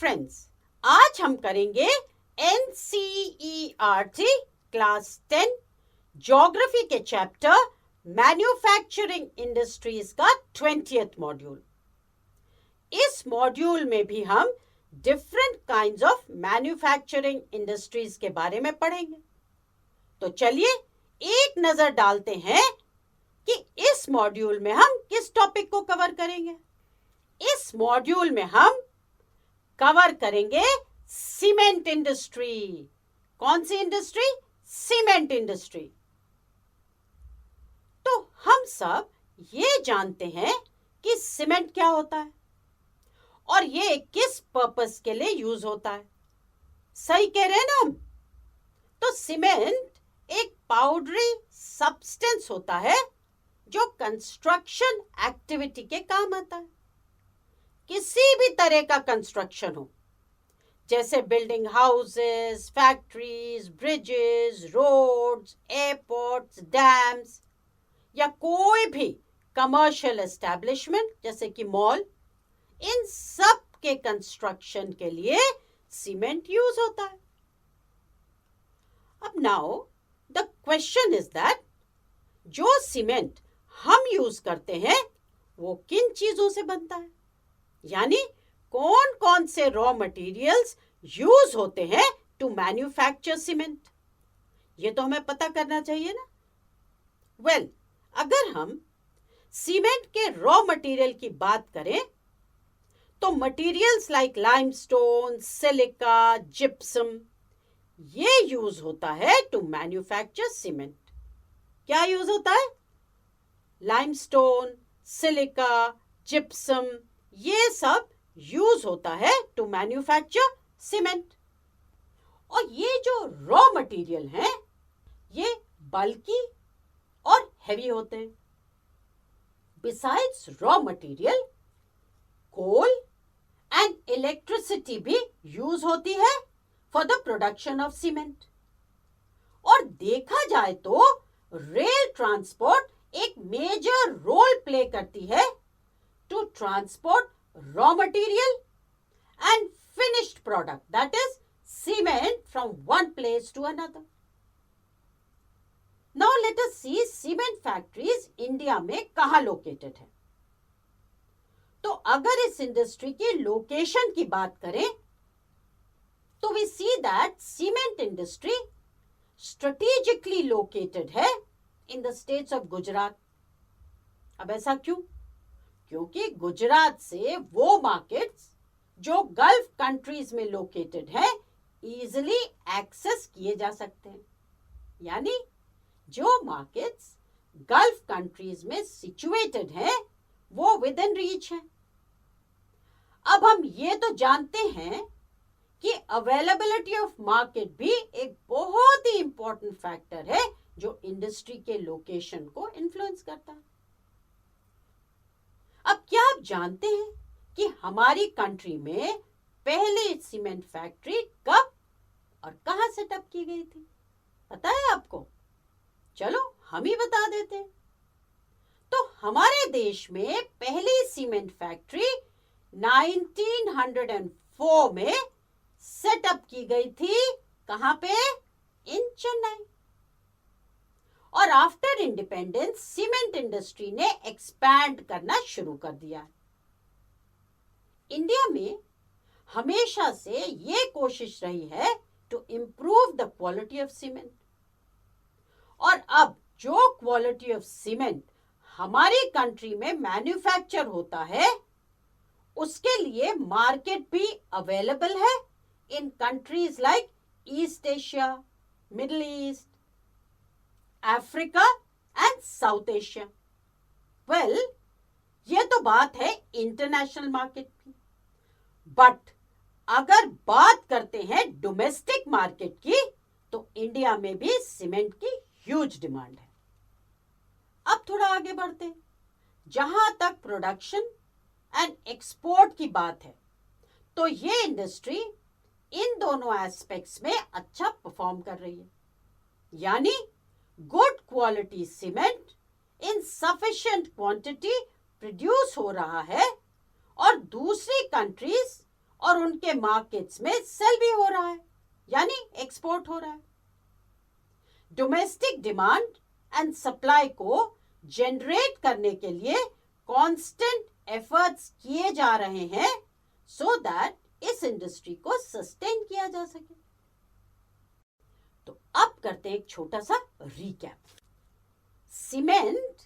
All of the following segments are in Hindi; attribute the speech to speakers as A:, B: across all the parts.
A: फ्रेंड्स, आज हम करेंगे NCERT क्लास 10 ज्योग्राफी के चैप्टर मैन्युफैक्चरिंग इंडस्ट्रीज का 20th मॉड्यूल। इस मॉड्यूल में भी हम different kinds of manufacturing industries के बारे में पढ़ेंगे। तो चलिए एक नजर डालते हैं कि इस मॉड्यूल में हम किस टॉपिक को कवर करेंगे। इस मॉड्यूल में हम कवर करेंगे सीमेंट इंडस्ट्री। कौन सी इंडस्ट्री? Cement industry. तो हम सब ये जानते हैं कि सीमेंट क्या होता है और ये किस पर्पस के लिए यूज होता है। सही कह रहे हैं ना हम? तो सीमेंट एक पाउडरी सब्सटेंस होता है जो कंस्ट्रक्शन एक्टिविटी के काम आता है। किसी भी तरह का कंस्ट्रक्शन हो, जैसे building houses, factories, bridges, roads, airports, dams या कोई भी कमर्शियल एस्टेब्लिशमेंट जैसे कि मॉल, इन सब के कंस्ट्रक्शन के लिए सीमेंट यूज होता है। अब now the question is that जो सीमेंट हम यूज करते हैं वो किन चीजों से बनता है, यानी कौन कौन से रॉ मटेरियल्स यूज होते हैं टू मैन्युफैक्चर सीमेंट। ये तो हमें पता करना चाहिए ना। वेल, अगर हम सीमेंट के रॉ मटेरियल की बात करें तो materials like limestone, silica, gypsum, ये यूज होता है टू मैन्युफैक्चर सीमेंट। क्या यूज होता है? लाइमस्टोन, सिलिका, जिप्सम, ये सब यूज होता है टू मैन्युफैक्चर सीमेंट। और ये जो रॉ मटेरियल हैं ये बल्की और हेवी होते हैं। Besides raw material, coal and electricity भी यूज होती है for the production of cement. और देखा जाए तो रेल ट्रांसपोर्ट एक मेजर रोल प्ले करती है to transport raw material and finished product, that is cement, from one place to another. Now let us see cement factories India में कहाँ located है। तो अगर इस इंडस्ट्री की लोकेशन की बात करें तो we see that cement industry strategically located है in the states of Gujarat। अब ऐसा क्यों? क्योंकि गुजरात से वो मार्केट्स जो गल्फ कंट्रीज में लोकेटेड है इजीली एक्सेस किए जा सकते हैं, यानी जो मार्केट्स गल्फ कंट्रीज में सिचुएटेड हैं वो विद इन रीच हैं। अब हम ये तो जानते हैं कि अवेलेबिलिटी ऑफ मार्केट भी एक बहुत ही इंपॉर्टेंट फैक्टर है जो इंडस्ट्री के लोकेशन को इन्फ्लुएंस करता है। अब क्या आप जानते हैं कि हमारी कंट्री में पहले सीमेंट फैक्ट्री कब और कहां सेटअप की गई थी? पता है आपको? चलो हम ही बता देते हैं। तो हमारे देश में पहली सीमेंट फैक्ट्री 1904 में सेटअप की गई थी। कहां पे? इन चेन्नई। और आफ्टर इंडिपेंडेंस सीमेंट इंडस्ट्री ने एक्सपैंड करना शुरू कर दिया। इंडिया में हमेशा से ये कोशिश रही है to improve the quality of cement. और अब जो क्वालिटी ऑफ सीमेंट हमारी कंट्री में मैन्युफैक्चर होता है उसके लिए मार्केट भी अवेलेबल है in countries like East Asia, Middle East, Africa and South Asia. Well, ये तो बात है इंटरनेशनल मार्केट की, बट अगर बात करते हैं डोमेस्टिक मार्केट की तो इंडिया में भी सीमेंट की ह्यूज डिमांड है। अब थोड़ा आगे बढ़ते हैं। जहां तक प्रोडक्शन एंड एक्सपोर्ट की बात है तो ये इंडस्ट्री इन दोनों एस्पेक्ट्स में अच्छा परफॉर्म कर रही है, यानी गुड क्वालिटी सीमेंट इन सफिशिएंट क्वांटिटी प्रोड्यूस हो रहा है और दूसरी कंट्रीज और उनके मार्केट्स में सेल भी हो रहा है, यानी एक्सपोर्ट हो रहा है। डोमेस्टिक डिमांड एंड सप्लाई को जनरेट करने के लिए कांस्टेंट एफर्ट्स किए जा रहे हैं सो दैट इस इंडस्ट्री को सस्टेन किया जा सके। तो अब करते हैं एक छोटा सा रिकैप। सीमेंट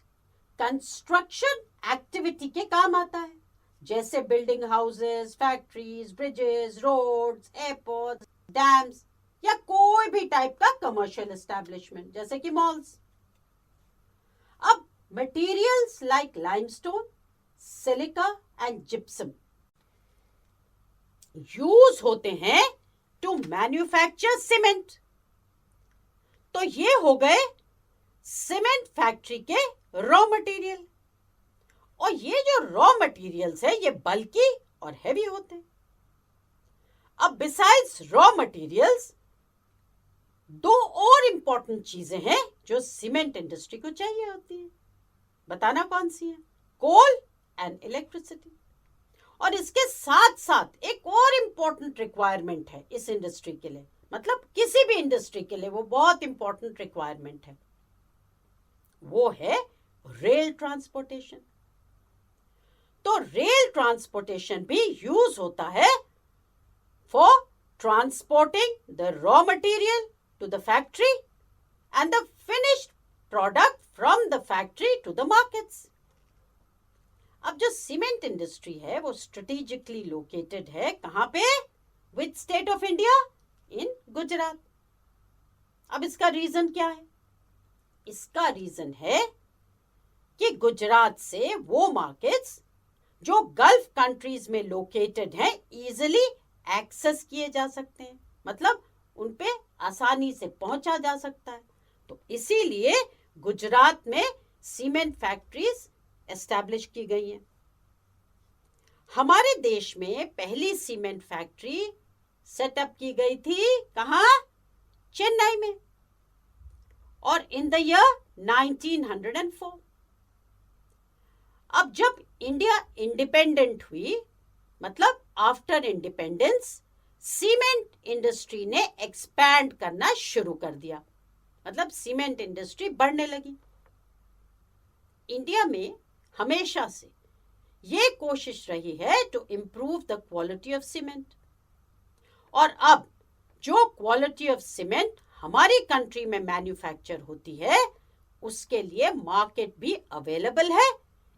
A: कंस्ट्रक्शन एक्टिविटी के काम आता है, जैसे building houses, factories, bridges, roads, airports, dams या कोई भी टाइप का कमर्शियल एस्टेब्लिशमेंट जैसे कि मॉल्स। अब materials like limestone, silica and gypsum use होते हैं टू मैन्युफैक्चर सीमेंट। तो ये हो गए सीमेंट फैक्ट्री के रॉ मटेरियल। और ये जो रॉ मटेरियल्स है ये बल्की और हैवी होते हैं। अब बिसाइड्स रॉ मटेरियल्स दो और इंपॉर्टेंट चीजें हैं जो सीमेंट इंडस्ट्री को चाहिए होती है। बताना कौन सी है? कोल एंड इलेक्ट्रिसिटी। और इसके साथ साथ एक और इंपॉर्टेंट रिक्वायरमेंट है इस इंडस्ट्री के लिए, मतलब किसी भी इंडस्ट्री के लिए वो बहुत इंपॉर्टेंट रिक्वायरमेंट है, वो है रेल ट्रांसपोर्टेशन। तो रेल ट्रांसपोर्टेशन भी यूज होता है for transporting the raw material to the factory and the finished product from the factory to the markets. अब जो सीमेंट इंडस्ट्री है वो स्ट्रेटेजिकली लोकेटेड है कहां पे? With state of India? In Gujarat. अब इसका रीजन क्या है? इसका रीजन है कि गुजरात से वो मार्केट्स जो गल्फ कंट्रीज में लोकेटेड हैं इजीली एक्सेस किए जा सकते हैं, मतलब उन पे आसानी से पहुंचा जा सकता है। तो इसीलिए गुजरात में सीमेंट फैक्ट्रीज एस्टैब्लिश की गई हैं। हमारे देश में पहली सीमेंट फैक्ट्री सेटअप की गई थी कहां? चेन्नई में, और इन द ईयर 1904। अब जब इंडिया इंडिपेंडेंट हुई, मतलब आफ्टर इंडिपेंडेंस, सीमेंट इंडस्ट्री ने एक्सपैंड करना शुरू कर दिया, मतलब सीमेंट इंडस्ट्री बढ़ने लगी। इंडिया में हमेशा से ये कोशिश रही है to improve the quality of cement. और अब जो क्वालिटी ऑफ सीमेंट हमारी कंट्री में मैन्युफैक्चर होती है उसके लिए मार्केट भी अवेलेबल है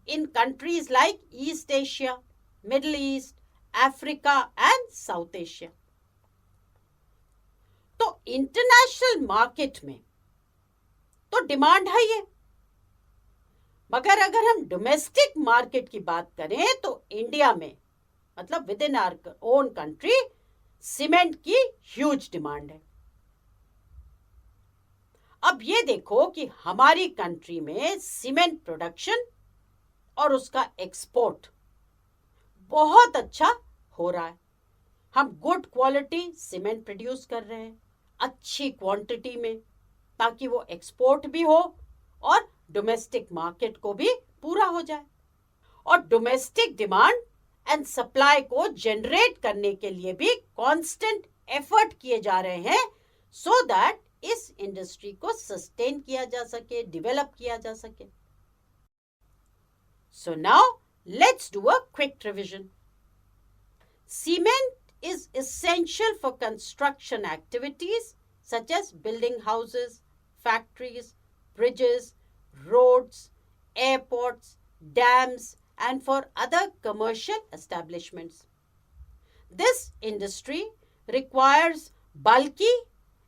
A: in countries like East Asia, Middle East, Africa and South Asia. तो इंटरनेशनल मार्केट में तो डिमांड है ये, मगर अगर हम डोमेस्टिक मार्केट की बात करें तो इंडिया में, मतलब within our own country, cement की ह्यूज डिमांड है। अब ये देखो कि हमारी कंट्री में सीमेंट प्रोडक्शन और उसका एक्सपोर्ट बहुत अच्छा हो रहा है। हम गुड क्वालिटी सीमेंट प्रोड्यूस कर रहे हैं अच्छी क्वांटिटी में, ताकि वो एक्सपोर्ट भी हो और डोमेस्टिक मार्केट को भी पूरा हो जाए। और डोमेस्टिक डिमांड एंड सप्लाई को जनरेट करने के लिए भी कांस्टेंट एफर्ट किए जा रहे हैं सो दैट इस इंडस्ट्री को सस्टेन किया जा सके, डेवलप किया जा सके। So now let's do a quick revision. Cement is essential for construction activities such as building houses, factories, bridges, roads, airports, dams, and for other commercial establishments. This industry requires bulky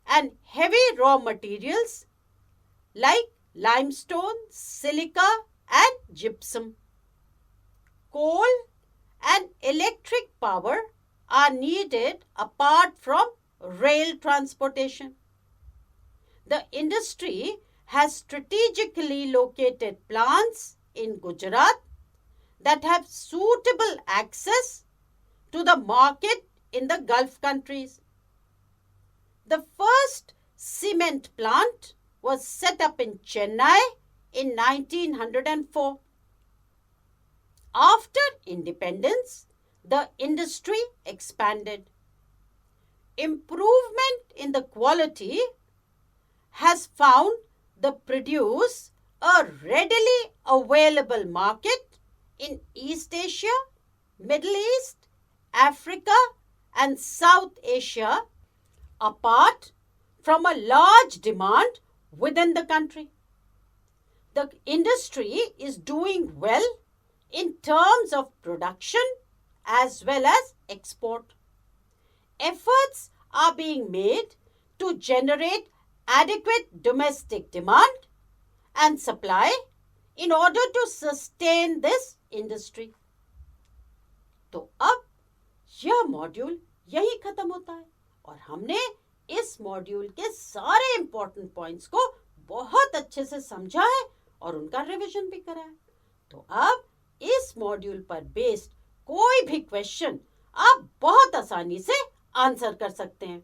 A: and heavy raw materials like limestone, silica, and gypsum. Coal and electric power are needed apart from rail transportation. The industry has strategically located plants in Gujarat that have suitable access to the market in the Gulf countries. The first cement plant was set up in Chennai in 1904. After independence, the industry expanded. Improvement in the quality has found the produce a readily available market in East Asia, Middle East, Africa, and South Asia, apart from a large demand within the country. The industry is doing well in terms of production as well as export. Efforts are being made to generate adequate domestic demand and supply in order to sustain this industry. तो अब यह मॉड्यूल यही खत्म होता है और हमने इस मॉड्यूल के सारे इंपॉर्टेंट पॉइंट्स को बहुत अच्छे से समझा है और उनका रिवीजन भी करा है। तो अब इस मॉड्यूल पर बेस्ड कोई भी क्वेश्चन आप बहुत आसानी से आंसर कर सकते हैं।